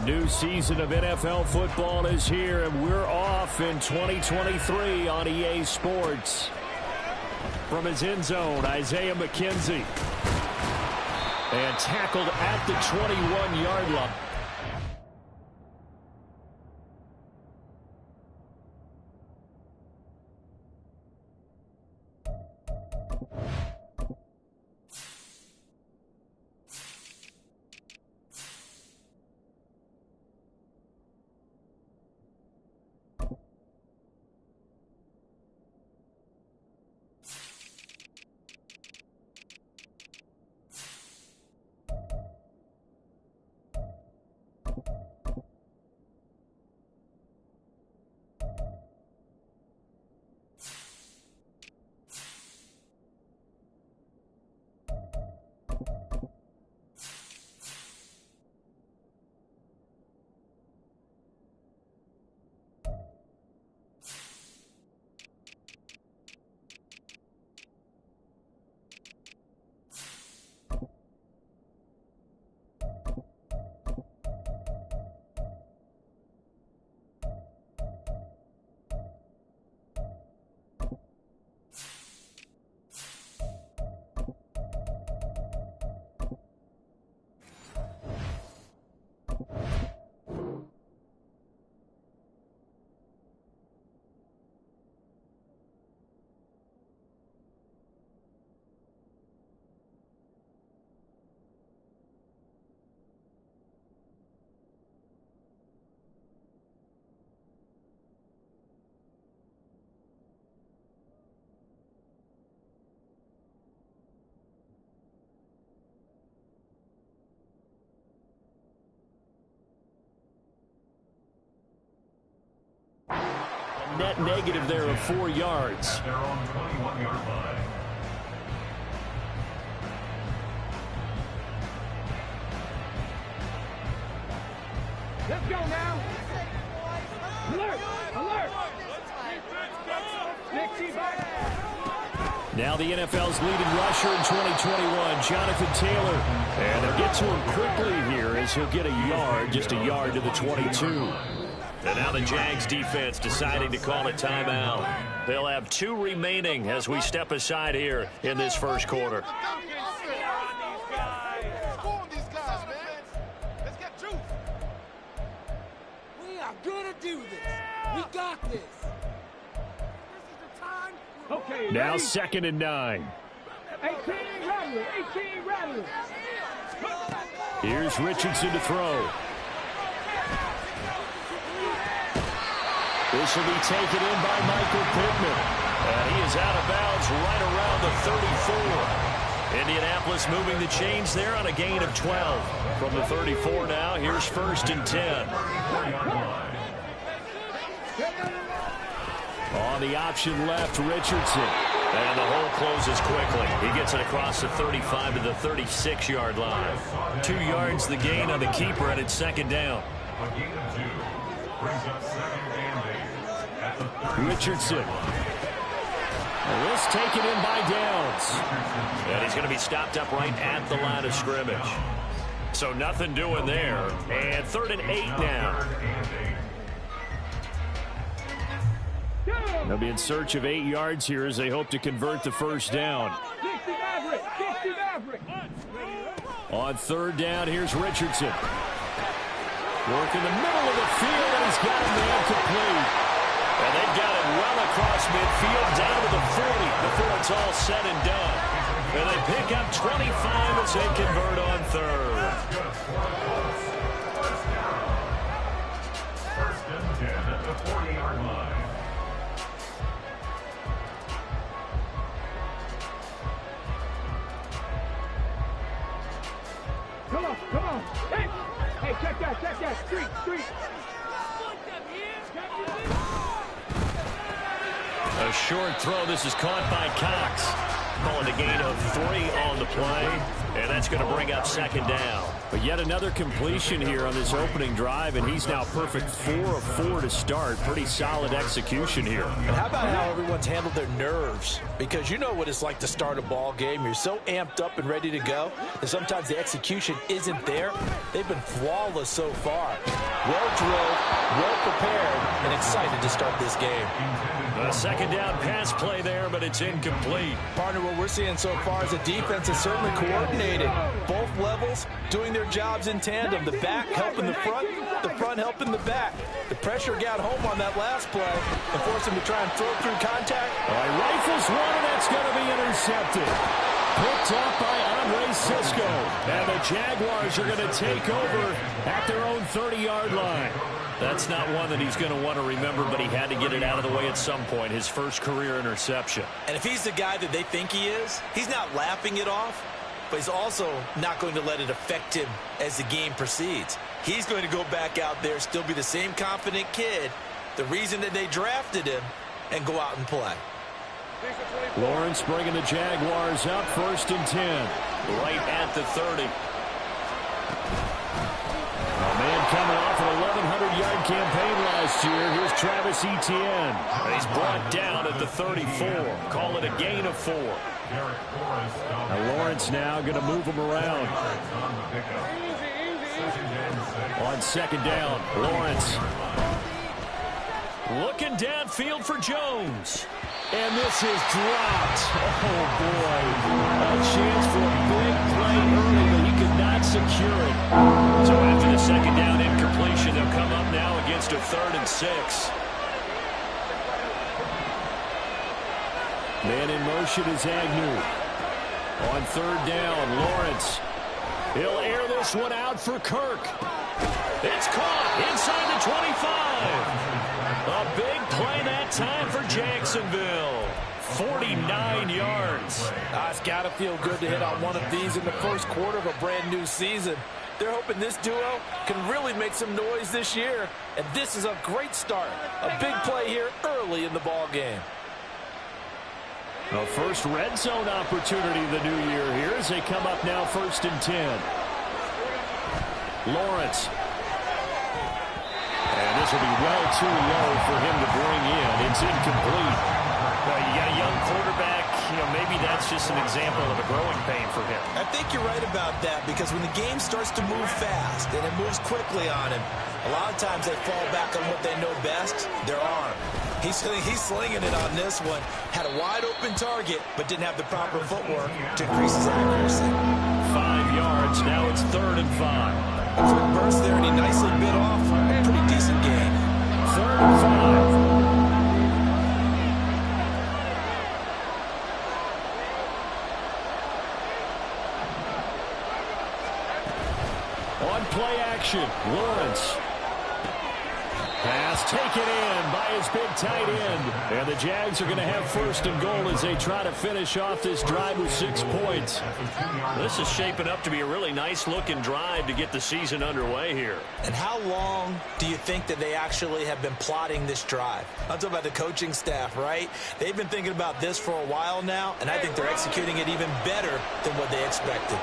New season of NFL football is here, and we're off in 2023 on EA Sports. From his end zone, Isaiah McKenzie. And tackled at the 21-yard line. Net negative there of 4 yards. They're on the 21-yard line. Let's go now. Alert! Alert! Now the NFL's leading rusher in 2021, Jonathan Taylor. And they'll get to him quickly here as he'll get a yard, just a yard to the 22. And now the Jags defense deciding to call a timeout. They'll have 2 remaining as we step aside here in this first quarter. We are gonna do this. We got this. Okay, now ready? 2nd and 9. 18 Rattler, 18 Rattler. Here's Richardson to throw. This will be taken in by Michael Pittman. And he is out of bounds right around the 34. Indianapolis moving the chains there on a gain of 12. From the 34 now, here's 1st and 10. On the option left, Richardson. And the hole closes quickly. He gets it across the 35 to the 36-yard line. 2 yards the gain on the keeper, and it's 2nd down. A gain of 2 brings up 2nd and 8 at the 30. Richardson. And this taken in by Downs. And he's going to be stopped up right at the line of scrimmage. So nothing doing there. And 3rd and 8 now. They'll be in search of 8 yards here as they hope to convert the first down. On 3rd down, here's Richardson. Work in the middle of the field, and he's got a man complete. And they've got it well across midfield, down to the 40 before it's all said and done. And they pick up 25 as they convert on 3rd. First and 10 at the 40-yard line. Come on, come on. Hey, hey, check that, street. A short throw. This is caught by Cox. Calling a gain of 3 on the play. And that's going to bring up second down. But yet another completion here on this opening drive, and he's now perfect 4 of 4 to start. Pretty solid execution here. And how about how everyone's handled their nerves? Because you know what it's like to start a ball game. You're so amped up and ready to go, and sometimes the execution isn't there. They've been flawless so far. Well drilled, well prepared, and excited to start this game. A second down pass play there, but it's incomplete. Partner, what we're seeing so far is the defense is certainly coordinated. Both levels doing their jobs in tandem. The back helping the front helping the back. The pressure got home on that last play and forced him to try and throw through contact. All right, rifles one, and that's going to be intercepted. Picked up by Andre Cisco. And the Jaguars are going to take over at their own 30-yard line. That's not one that he's going to want to remember, but he had to get it out of the way at some point. His first career interception. And if he's the guy that they think he is, he's not laughing it off, but he's also not going to let it affect him as the game proceeds. He's going to go back out there, still be the same confident kid, the reason that they drafted him, and go out and play. Lawrence bringing the Jaguars up, 1st and 10. Right at the 30. A man coming off an 1,100-yard campaign last year. Here's Travis Etienne. And he's brought down at the 34. Call it a gain of 4. Now Lawrence now going to move him around. On second down, Lawrence. Looking downfield for Jones. And this is dropped. Oh, boy. A chance for a big play early, but he could not secure it. So after the second down incompletion, they'll come up now against a 3rd and 6. Man in motion is Agnew. On 3rd down, Lawrence. He'll air this one out for Kirk. It's caught inside the 25. A big play that time for Jacksonville. 49 yards. It's got to feel good to hit on one of these in the first quarter of a brand new season. They're hoping this duo can really make some noise this year. And this is a great start. A big play here early in the ball game. The first red zone opportunity of the new year here as they come up now 1st and 10. Lawrence. And this will be well too low for him to bring in. It's incomplete. Well, you got a young quarterback. You know, maybe that's just an example of a growing pain for him. I think you're right about that, because when the game starts to move fast and it moves quickly on him, a lot of times they fall back on what they know best, their arm. He's slinging it on this one. Had a wide open target, but didn't have the proper footwork to increase his accuracy. 5 yards. Now it's 3rd and 5. A quick burst there, and he nicely bit off a pretty decent gain. 3rd and 5. On play action, Lawrence. Pass taken in by his big tight end. And the Jags are going to have 1st and goal as they try to finish off this drive with 6 points. This is shaping up to be a really nice-looking drive to get the season underway here. And how long do you think that they actually have been plotting this drive? I'm talking about the coaching staff, right? They've been thinking about this for a while now, and I think they're executing it even better than what they expected.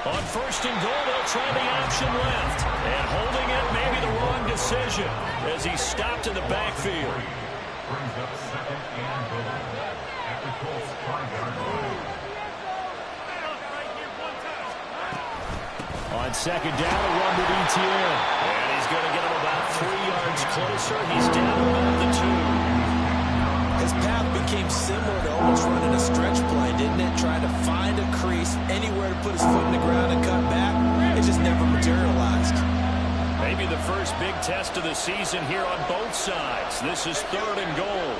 On 1st and goal, they'll try the option left. And holding it, maybe the wrong decision as he stopped in the backfield. Brings up 2nd and goal at the Colts 5-yard line. On 2nd down, a run with Etienne. And he's going to get him about 3 yards closer. He's down about the 2. His path became similar to almost running a stretch play, didn't it? Trying to find a crease, anywhere to put his foot in the ground and cut back. It just never materialized. Maybe the first big test of the season here on both sides. This is 3rd and goal.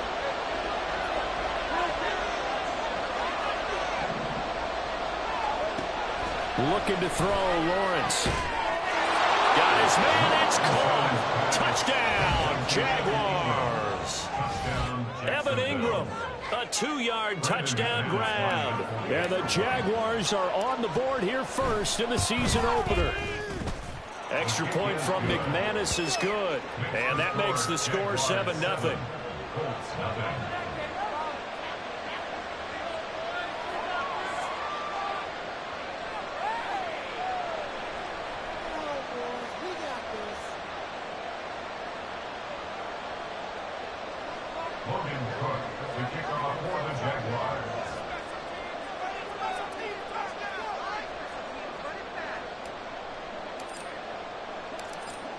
Looking to throw, Lawrence. Got his man, it's caught. Touchdown, Jaguars. Evan Ingram, a 2-yard touchdown grab. And the Jaguars are on the board here first in the season opener. Extra point from McManus is good. And that makes the score 7-0.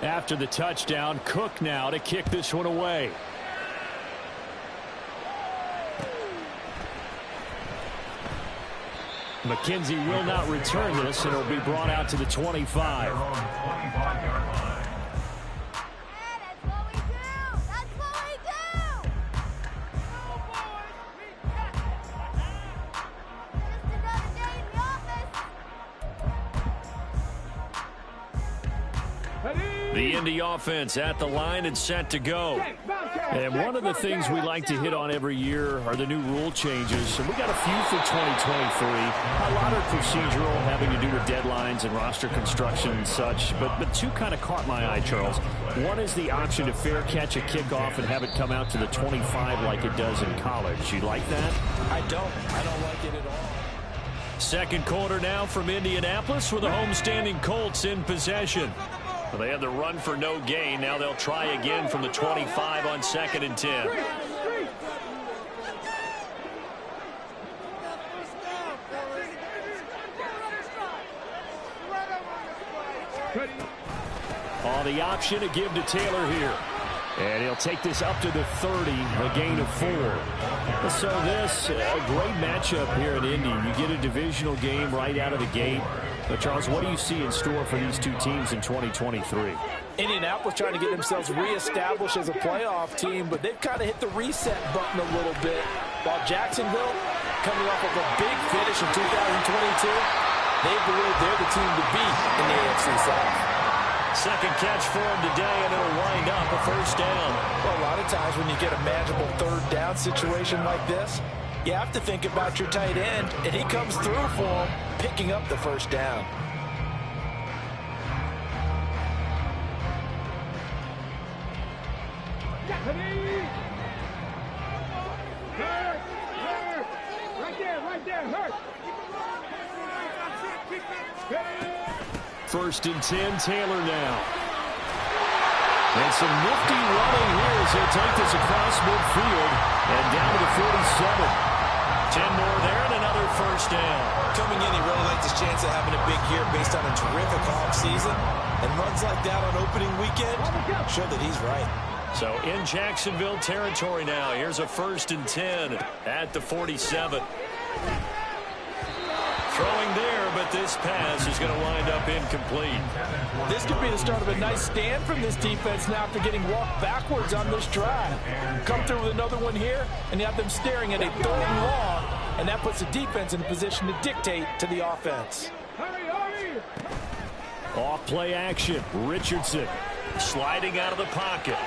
After the touchdown, Cook now to kick this one away. McKenzie will not return this, and it'll be brought out to the 25. The Indy offense at the line and set to go. And one of the things we like to hit on every year are the new rule changes. And we got a few for 2023. A lot are procedural, having to do with deadlines and roster construction and such. But two kind of caught my eye, Charles. One is the option to fair catch a kickoff and have it come out to the 25 like it does in college. You like that? I don't like it at all. Second quarter now from Indianapolis with the homestanding Colts in possession. Well, they had the run for no gain. Now they'll try again from the 25 on 2nd and 10. On the option to give to Taylor here. And he'll take this up to the 30, a gain of 4. So this, a great matchup here in Indy. You get a divisional game right out of the gate. But Charles, what do you see in store for these two teams in 2023? Indianapolis trying to get themselves reestablished as a playoff team, but they've kind of hit the reset button a little bit. While Jacksonville, coming off of a big finish in 2022, they believe they're the team to beat in the AFC South. Second catch for him today, and it'll wind up a first down. Well, a lot of times when you get a manageable third down situation like this, you have to think about your tight end, and he comes through for him, picking up the first down. First and 10, Taylor now. And some nifty running here as he'll take this across midfield and down to the 47. 10 more there and another first down. Coming in, he really liked his chance of having a big year based on a terrific offseason. And runs like that on opening weekend show that he's right. So in Jacksonville territory now. Here's a first and 10 at the 47. Throwing there, but this pass is going to wind up incomplete. This could be the start of a nice stand from this defense now after getting walked backwards on this drive. Come through with another one here, and you have them staring at a 3rd and long, and that puts the defense in a position to dictate to the offense. Off play action. Richardson sliding out of the pocket.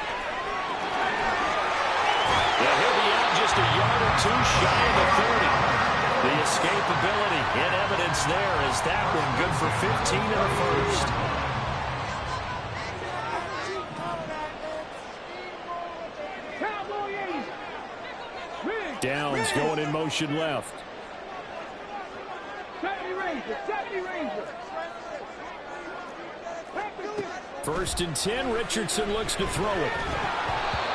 Yeah, he'll be out just a yard or two shy of the 30. The escapability in evidence there as that one good for 15 in the first. Downs going in motion left. 70 Ranger. 1st and 10. Richardson looks to throw it.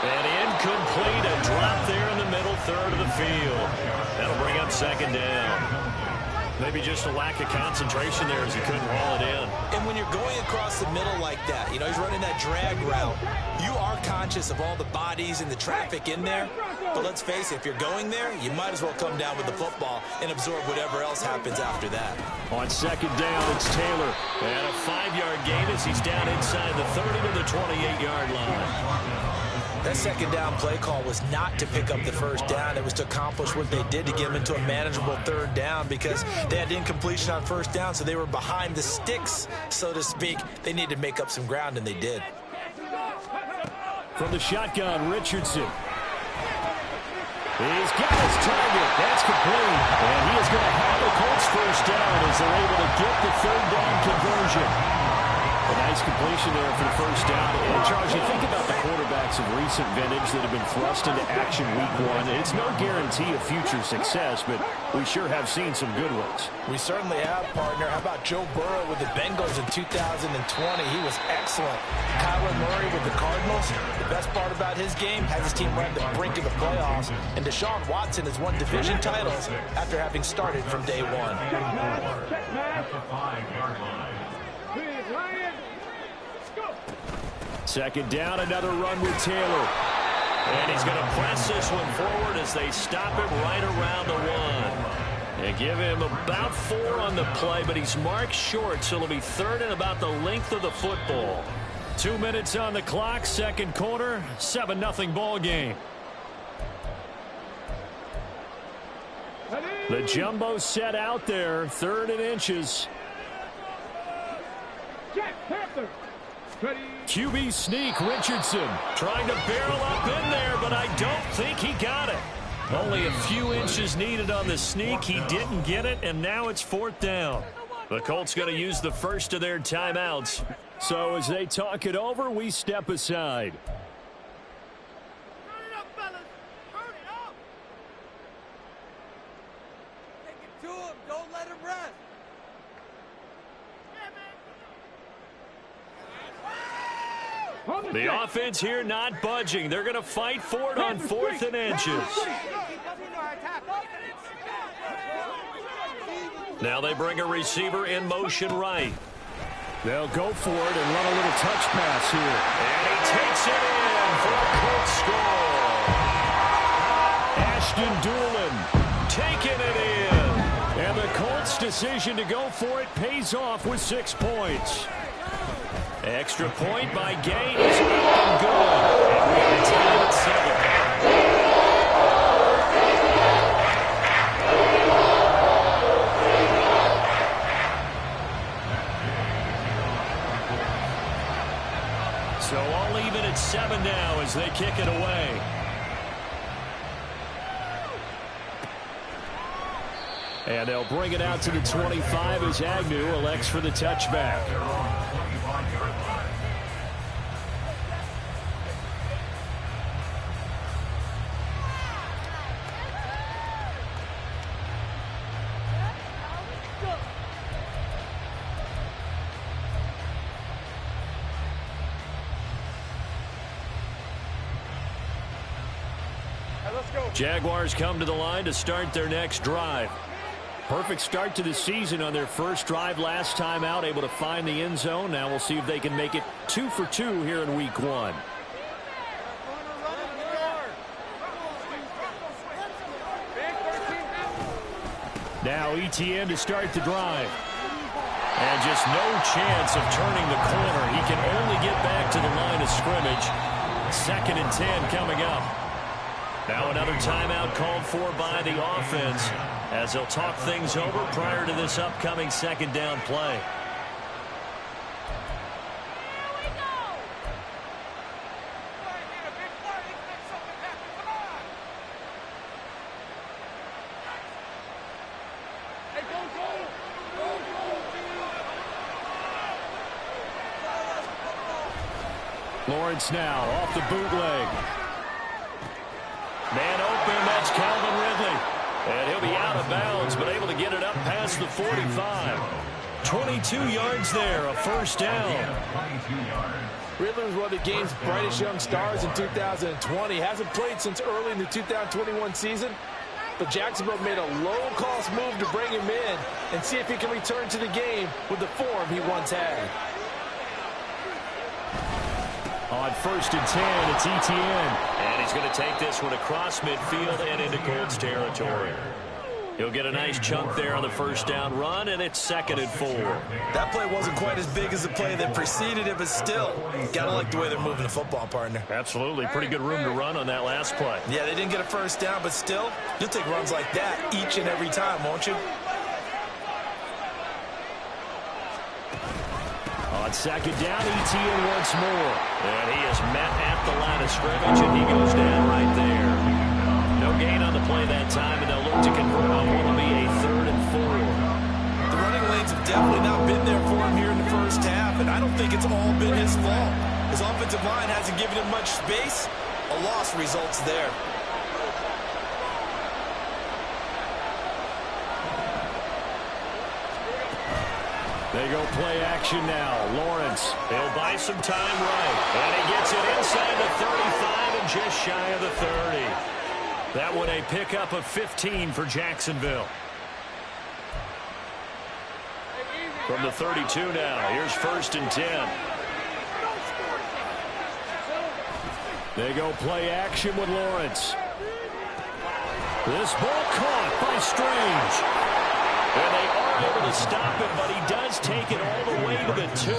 And incomplete. A drop there in the middle 3rd of the field. That'll bring up 2nd down. Maybe just a lack of concentration there as he couldn't haul it in. And when you're going across the middle like that, you know, he's running that drag route, you are conscious of all the bodies and the traffic in there. But let's face it, if you're going there, you might as well come down with the football and absorb whatever else happens after that. On 2nd down, it's Taylor. And a 5-yard gain as he's down inside the 30 to the 28-yard line. That 2nd down play call was not to pick up the first down. It was to accomplish what they did to get them into a manageable 3rd down because they had incompletion on 1st down, so they were behind the sticks, so to speak. They needed to make up some ground, and they did. From the shotgun, Richardson. He's got his target. That's complete. And he is going to have the Colts first down as they're able to get the 3rd down conversion. A nice completion there for the first down. And Charles, you think about the quarterbacks of recent vintage that have been thrust into action week 1. It's no guarantee of future success, but we sure have seen some good ones. We certainly have, partner. How about Joe Burrow with the Bengals in 2020? He was excellent. Kyler Murray with the Cardinals. The best part about his game, has his team right at the brink of the playoffs. And Deshaun Watson has won division titles after having started from day 1. At the 5-yard line. Lions, go! Second down, another run with Taylor. And he's going to press this one forward as they stop him right around the 1. They give him about 4 on the play, but he's marked short, so it'll be third and about the length of the football. 2 minutes on the clock, second quarter, 7-0 ball game. The jumbo set out there, 3rd and inches. QB sneak, Richardson trying to barrel up in there, but I don't think he got it. Only a few inches needed on the sneak. He didn't get it, and now it's 4th down. The Colts going to use the first of their timeouts. So as they talk it over, we step aside. Turn it up, fellas. Turn it up. Take it to him. Don't let him rest. The offense here not budging. They're going to fight for it on 4th and inches. Now they bring a receiver in motion right. They'll go for it and run a little touch pass here. And he takes it in for a Colts score. Ashton Doolin taking it in. And the Colts' decision to go for it pays off with 6 points. Extra point by Gay is up and good. And we are tied at 7. So all even at 7 now as they kick it away. And they'll bring it out to the 25 as Agnew elects for the touchback. Jaguars come to the line to start their next drive. Perfect start to the season on their first drive last time out, able to find the end zone. Now we'll see if they can make it 2 for 2 here in week 1. Now ETN to start the drive. And just no chance of turning the corner. He can only get back to the line of scrimmage. 2nd and 10 coming up. Now another timeout called for by the offense as they'll talk things over prior to this upcoming 2nd down play. Lawrence now off the bootleg. Man open, that's Calvin Ridley. And he'll be out of bounds, but able to get it up past the 45. 22 yards there, a 1st down. Ridley was one of the game's brightest young stars in 2020. Hasn't played since early in the 2021 season. But Jacksonville made a low-cost move to bring him in and see if he can return to the game with the form he once had. On 1st and 10, it's ETN. And he's going to take this one across midfield and into Colts territory. He'll get a nice chunk there on the 1st down run, and it's 2nd and 4. That play wasn't quite as big as the play that preceded it, but still, gotta like the way they're moving the football, partner. Absolutely. Pretty good room to run on that last play. Yeah, they didn't get a 1st down, but still, you'll take runs like that each and every time, won't you? On 2nd down, ETN once more. And he is met at the line of scrimmage, and he goes down right there. No gain on the play that time, and they'll look to convert on what will be a 3rd and 4. The running lanes have definitely not been there for him here in the first half, and I don't think it's all been his fault. His offensive line hasn't given him much space. A loss results there. They go play action now. Lawrence, he'll buy some time right. And he gets it inside the 35 and just shy of the 30. That one a pickup of 15 for Jacksonville. From the 32 now, here's 1st and 10. They go play action with Lawrence. This ball caught by Strange. And they are able to stop it, but he does take it all the way to the 2.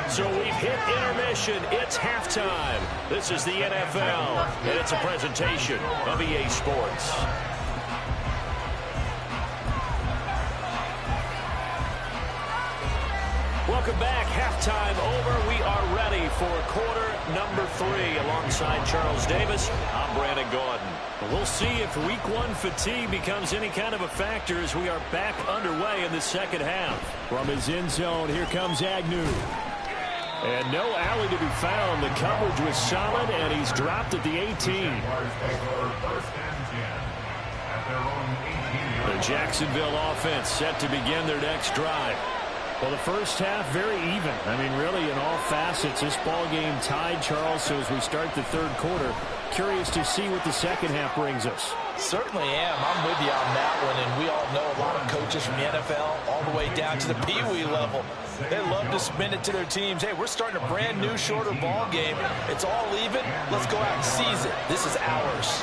So we've hit intermission. It's halftime. This is the NFL, and it's a presentation of EA Sports. Welcome back. Halftime over. We are ready for quarter number 3 alongside Charles Davis. I'm Brandon Gordon. We'll see if week 1 fatigue becomes any kind of a factor as we are back underway in the second half. From his end zone, here comes Agnew. And no alley to be found. The coverage was solid, and he's dropped at the 18. The Jacksonville offense set to begin their next drive. Well, the first half, very even. I mean, really, in all facets, this ball game tied, Charles. So as we start the third quarter, curious to see what the second half brings us. Certainly am. I'm with you on that one, and we all know a lot of coaches from the NFL all the way down to the Pee-wee level. They love to spin it to their teams. Hey, we're starting a brand new, shorter ball game. It's all even. Let's go out and seize it. This is ours.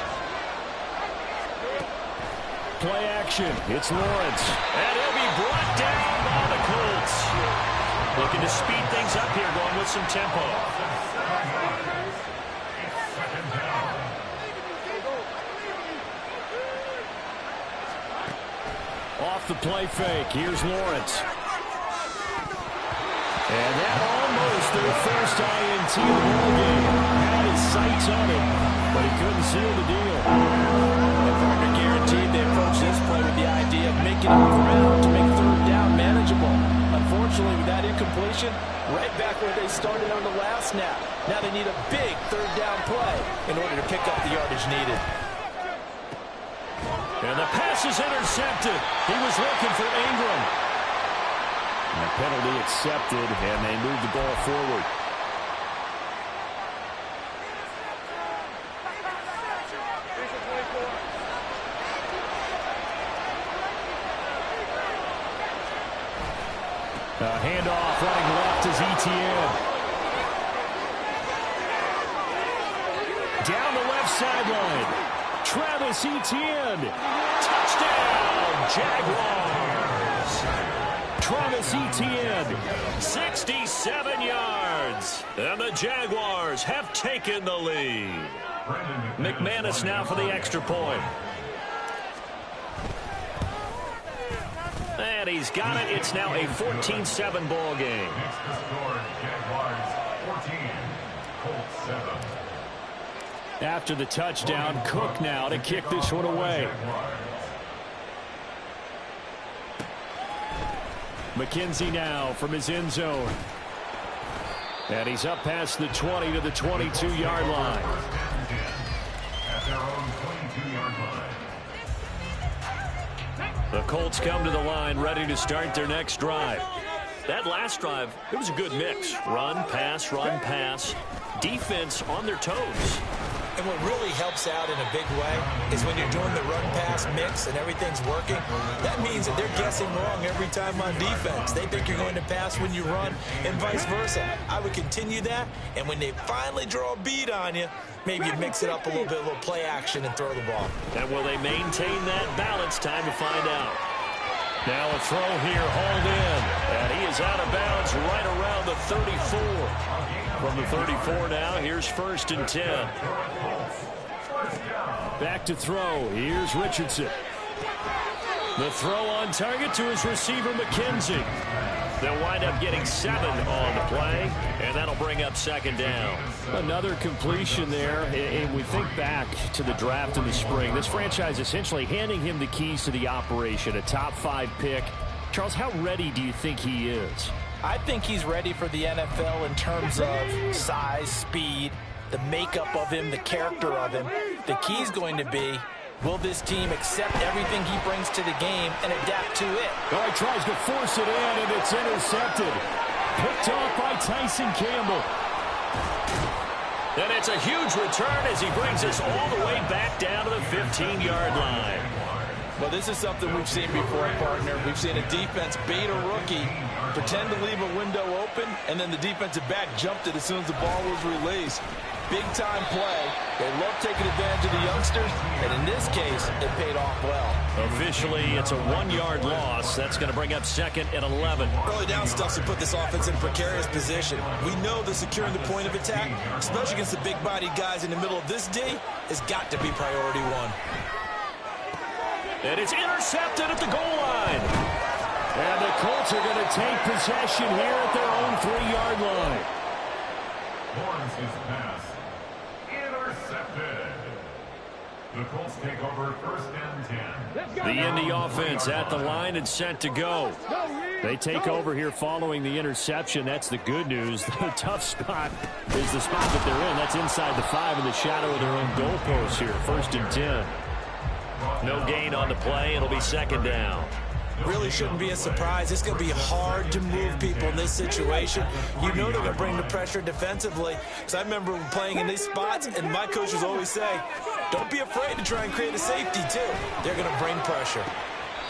Play action. It's Lawrence. And he'll be brought down by the Colts. Looking to speed things up here, going with some tempo. Off the play fake. Here's Lawrence. And that almost their first INT of the ball game. Had his sights on it, but he couldn't seal the deal. Guaranteed they approach this play with the idea of making up ground to make third down manageable. Unfortunately, with that incompletion, right back where they started on the last snap. Now they need a big third down play in order to pick up the yardage needed. And the pass is intercepted. He was looking for Ingram. And the penalty accepted, and they move the ball forward. Handoff running left is Etienne. Down the left sideline. Travis Etienne. Touchdown, Jaguars. Travis Etienne, 67 yards. And the Jaguars have taken the lead. McManus now for the extra point. And he's got it. It's now a 14-7 ball game. After the touchdown, Cook now to kick this one away. McKenzie now from his end zone. And he's up past the 20 to the 22-yard line. At their own 22-yard line. The Colts come to the line ready to start their next drive. That last drive, it was a good mix. Run, pass, defense on their toes. And what really helps out in a big way is when you're doing the run-pass mix and everything's working, that means that they're guessing wrong every time on defense. They think you're going to pass when you run and vice versa. I would continue that, and when they finally draw a beat on you, maybe you mix it up a little bit, a little play action and throw the ball. And will they maintain that balance? Time to find out. Now a throw here, hauled in, and he is out of bounds right around the 34. From the 34 now, here's 1st and 10. Back to throw. Here's Richardson. The throw on target to his receiver, McKenzie. They'll wind up getting 7 on the play, and that'll bring up 2nd down. Another completion there, and we think back to the draft in the spring. This franchise essentially handing him the keys to the operation, a top 5 pick. Charles, how ready do you think he is? I think he's ready for the NFL in terms of size, speed, the makeup of him, the character of him. The key's going to be, will this team accept everything he brings to the game and adapt to it? Oh, he tries to force it in, and it's intercepted. Picked off by Tyson Campbell. And it's a huge return as he brings us all the way back down to the 15-yard line. Well, this is something we've seen before, partner. We've seen a defense bait a rookie, pretend to leave a window open, and then the defensive back jumped it as soon as the ball was released. Big-time play. They love taking advantage of the youngsters, and in this case, it paid off well. Officially, it's a 1-yard loss. That's going to bring up 2nd and 11. Early down stuffs will put this offense in a precarious position. We know that securing the point of attack, especially against the big-bodied guys in the middle of this D, has got to be priority one. And it's intercepted at the goal line. And the Colts are going to take possession here at their own 3-yard line. Lawrence's pass intercepted. The Colts take over 1st and 10. The Indy offense at the line and set to go. They take over here following the interception. That's the good news. The tough spot is the spot that they're in. That's inside the 5 in the shadow of their own goalpost here. 1st and 10. No gain on the play. It'll be 2nd down. Really shouldn't be a surprise. It's going to be hard to move people in this situation. You know they're going to bring the pressure defensively. Because I remember playing in these spots, and my coaches always say, don't be afraid to try and create a safety, too. They're going to bring pressure.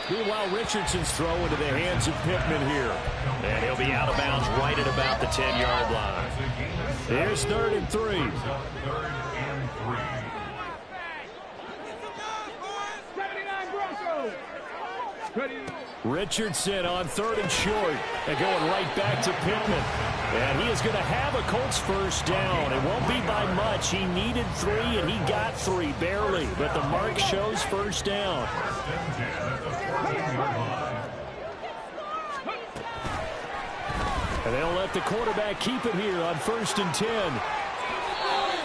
Meanwhile, Richardson's throw into the hands of Pittman here. And he'll be out of bounds right at about the 10-yard line. Here's 3rd and 3. 3rd and 3. Richardson on 3rd and short. And going right back to Pittman. And he is going to have a Colts 1st down. It won't be by much. He needed 3, and he got 3, barely. But the mark shows 1st down. 1st and 10 at the 14-yard line. And they'll let the quarterback keep it here on 1st and 10.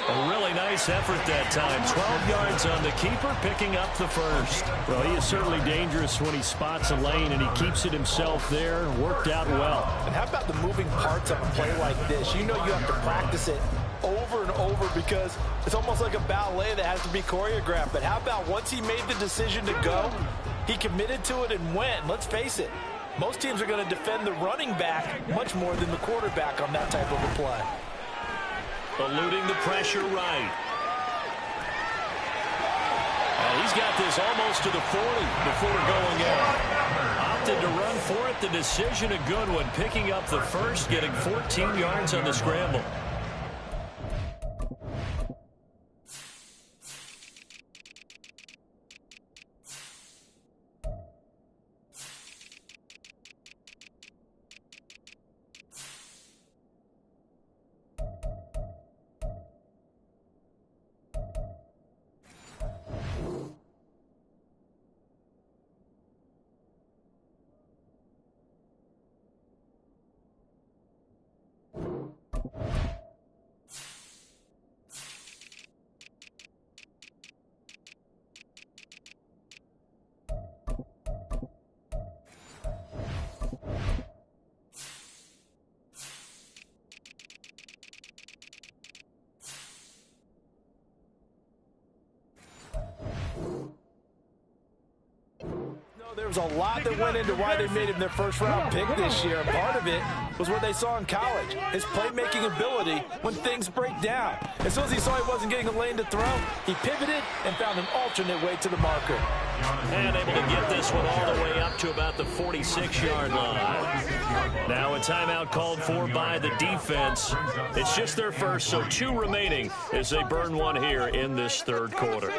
A really nice effort that time. 12 yards on the keeper, picking up the 1st. Well, he is certainly dangerous when he spots a lane, and he keeps it himself there. Worked out well. And how about the moving parts of a play like this? You know you have to practice it over and over because it's almost like a ballet that has to be choreographed. But how about once he made the decision to go, he committed to it and went. Let's face it, most teams are going to defend the running back much more than the quarterback on that type of a play. Eluding the pressure right. And he's got this almost to the 40 before going out. Opted to run for it. The decision a good one. Picking up the 1st, getting 14 yards on the scramble. There was a lot that went into why they made him their 1st-round pick this year. And part of it was what they saw in college, his playmaking ability when things break down. As soon as he saw he wasn't getting a lane to throw, he pivoted and found an alternate way to the marker. And able to get this one all the way up to about the 46-yard line. Now a timeout called for by the defense. It's just their 1st, so 2 remaining as they burn one here in this 3rd quarter.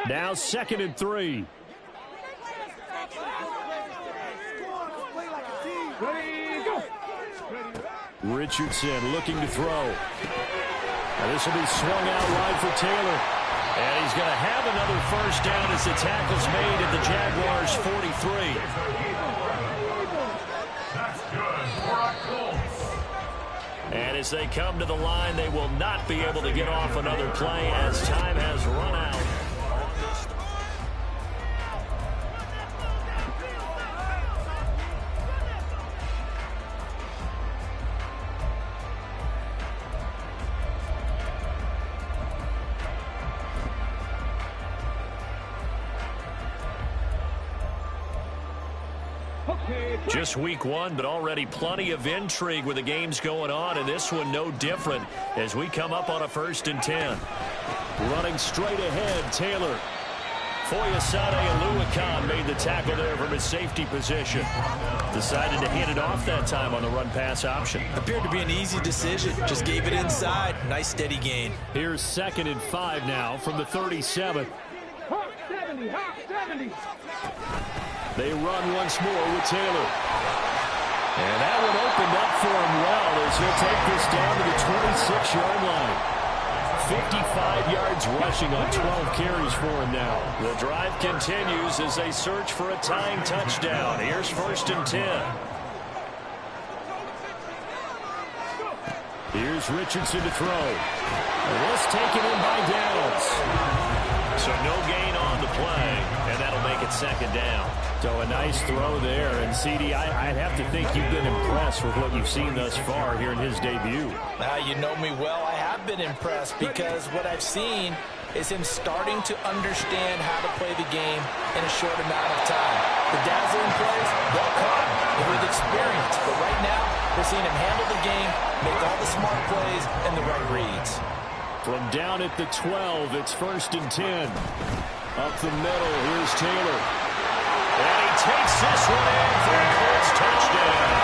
Now 2nd and 3. Richardson looking to throw. And this will be swung out wide for Taylor. And he's going to have another 1st down as the tackle's made at the Jaguars' 43. That's good for a Colts. And as they come to the line, they will not be able to get off another play as time has run out. Okay. Just week 1, but already plenty of intrigue with the games going on, and this one no different as we come up on a 1st and 10. Running straight ahead, Taylor. Foyesade and Dcot made the tackle there from his safety position. Decided to hand it off that time on the run-pass option. Appeared to be an easy decision. Just gave it inside. Nice steady gain. Here's 2nd and 5 now from the 37. Hawk 70, Hawk 70. They run once more with Taylor. And that one opened up for him well as he'll take this down to the 26-yard line. 55 yards rushing on 12 carries for him now. The drive continues as they search for a tying touchdown. Here's 1st and 10. Here's Richardson to throw. And this taken in by Downs. So no gain on the play, and that'll make it 2nd down. So a nice throw there. And, CD, I'd have to think you've been impressed with what you've seen thus far here in his debut. You know me well. I have been impressed because what I've seen is him starting to understand how to play the game in a short amount of time. The dazzling plays, they'll come with experience. But right now, we're seeing him handle the game, make all the smart plays, and the right reads. From down at the 12, it's 1st and 10. Up the middle, here's Taylor. And he takes this one in for a Colts touchdown.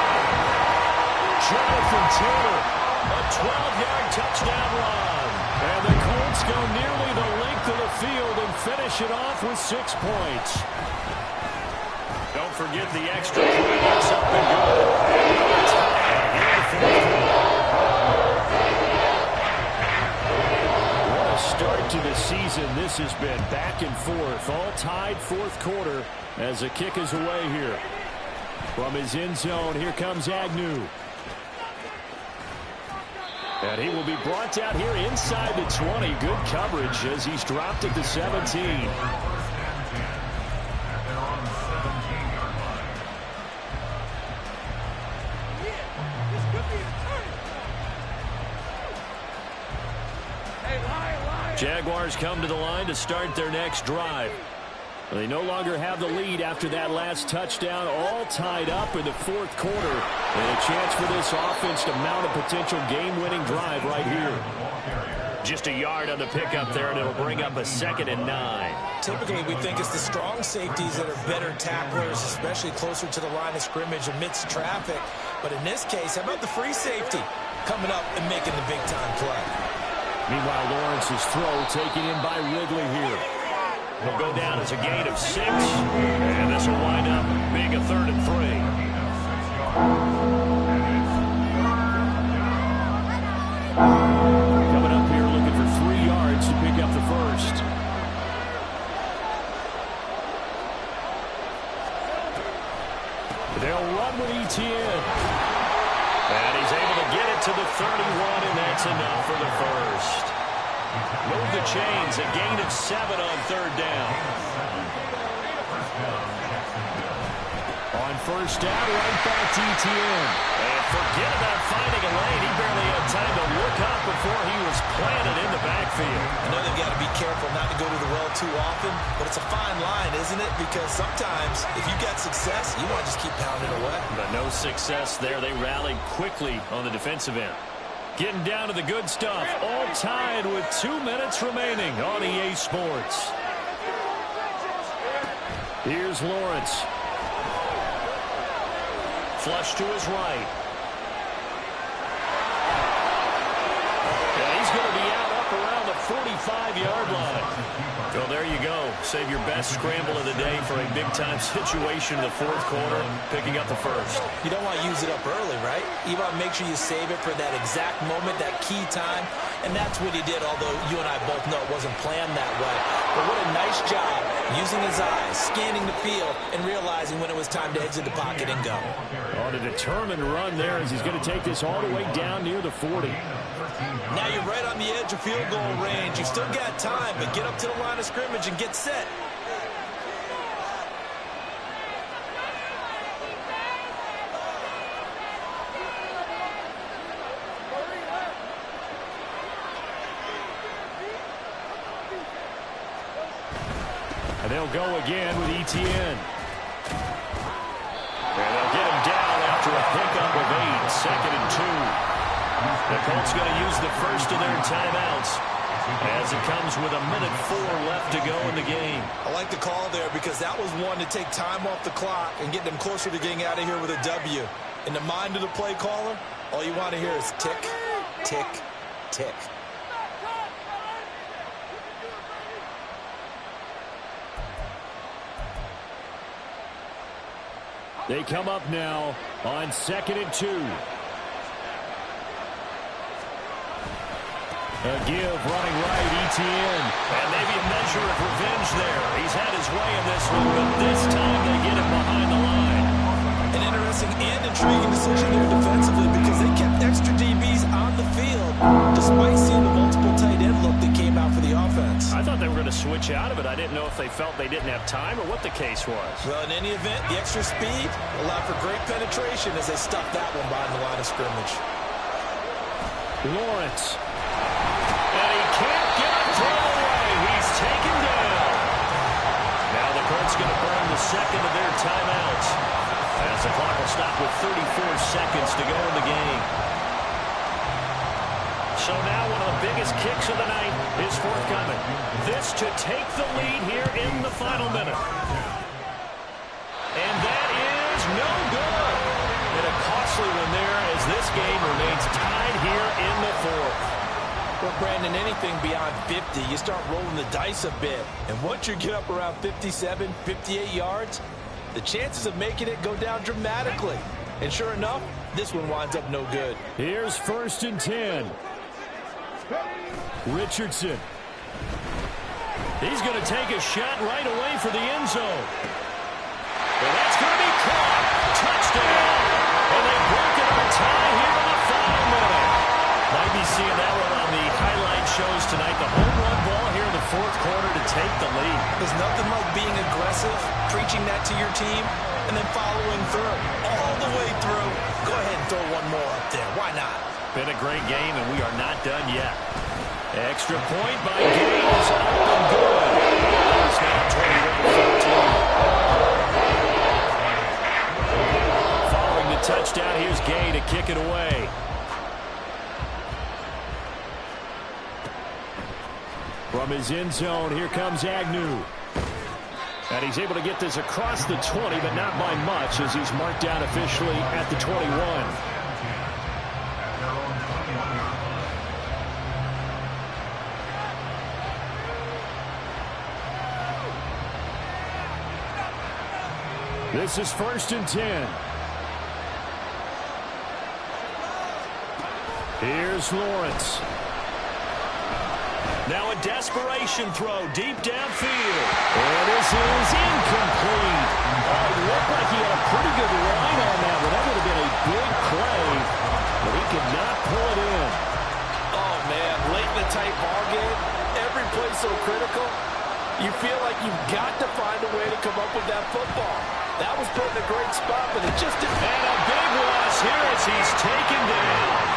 Jonathan Taylor, a 12-yard touchdown run. And the Colts go nearly the length of the field and finish it off with 6 points. Don't forget the extra point. That's up and good. What a start to the season this has been. Back and forth, all tied 4th quarter as the kick is away here. From his end zone, here comes Agnew. And he will be brought down here inside the 20. Good coverage as he's dropped at the 17. Jaguars come to the line to start their next drive. They no longer have the lead after that last touchdown, all tied up in the 4th quarter. And a chance for this offense to mount a potential game-winning drive right here. Just a yard on the pickup there, and it'll bring up a 2nd and 9. Typically, we think it's the strong safeties that are better tacklers, especially closer to the line of scrimmage amidst traffic. But in this case, how about the free safety coming up and making the big-time play? Meanwhile, Lawrence's throw taken in by Ridley here. He'll go down as a gain of 6, and this will wind up being a 3rd and 3. Coming up here looking for 3 yards to pick up the 1st. They'll run with Etienne. And he's able to get it to the 31, and that's enough for the 1st. Move the chains, a gain of 7 on 3rd down. On 1st down, right back to Etienne. And forget about finding a lane. He barely had time to look up before he was planted in the backfield. I know they've got to be careful not to go to the well too often, but it's a fine line, isn't it? Because sometimes, if you've got success, you want to just keep pounding away. But no success there. They rallied quickly on the defensive end. Getting down to the good stuff. All tied with 2 minutes remaining on EA Sports. Here's Lawrence. Flush to his right. And he's going to be out up around the 45-yard line. Well, there you go. Save your best scramble of the day for a big-time situation in the 4th quarter, picking up the 1st. You don't want to use it up early, right? You want to make sure you save it for that exact moment, that key time. And that's what he did, although you and I both know it wasn't planned that way. But what a nice job using his eyes, scanning the field, and realizing when it was time to exit the pocket and go. On a determined run there as he's going to take this all the way down near the 40. Now you're right on the edge of field goal range. You've still got time, but get up to the line of scrimmage and get set. And they'll go again with Etienne. And they'll get The Colts going to use the first of their timeouts as it comes with 1:04 left to go in the game. I like the call there because that was one to take time off the clock and get them closer to getting out of here with a W. In the mind of the play caller, all you want to hear is tick, tick, tick. They come up now on 2nd and 2. A give running right, ETN. And maybe a measure of revenge there. He's had his way in this one, but this time they get him behind the line. An interesting and intriguing decision there defensively because they kept extra DBs on the field despite seeing the multiple tight end look that came out for the offense. I thought they were going to switch out of it. I didn't know if they felt they didn't have time or what the case was. Well, in any event, the extra speed allowed for great penetration as they stuffed that one behind the line of scrimmage. Lawrence. And he can't get a throw away. He's taken down. Now the Colts going to burn the second of their timeouts as the clock will stop with 34 seconds to go in the game. So now one of the biggest kicks of the night is forthcoming. This to take the lead here in the final minute. And that is no good. And a costly one there as this game remains tied here in the fourth. Well, Brandon, anything beyond 50, you start rolling the dice a bit. And once you get up around 57, 58 yards, the chances of making it go down dramatically. And sure enough, this one winds up no good. Here's 1st and 10. Richardson. He's going to take a shot right away for the end zone. And that's going to be caught. Touchdown. And they break it on tie here in the final minute. Might be seeing that one on the highlight shows tonight. The home run ball here in the fourth quarter to take the lead. There's nothing like being aggressive, preaching that to your team, and then following through. All the way through. Go ahead and throw one more up there. Why not? Been a great game, and we are not done yet. Extra point by Gaines. Up and good. It's now 21-14. Following the touchdown, here's Gay to kick it away. From his end zone, here comes Agnew. And he's able to get this across the 20, but not by much as he's marked down officially at the 21. This is 1st and 10. Here's Lawrence. Now a desperation throw deep downfield. And this is incomplete. It looked like he had a pretty good line on that one. That would have been a big play, but he could not pull it in. Oh, man, late in the tight ball game, every play so critical. You feel like you've got to find a way to come up with that football. That was put in a great spot, but it just didn't. And a big loss here as he's taken down.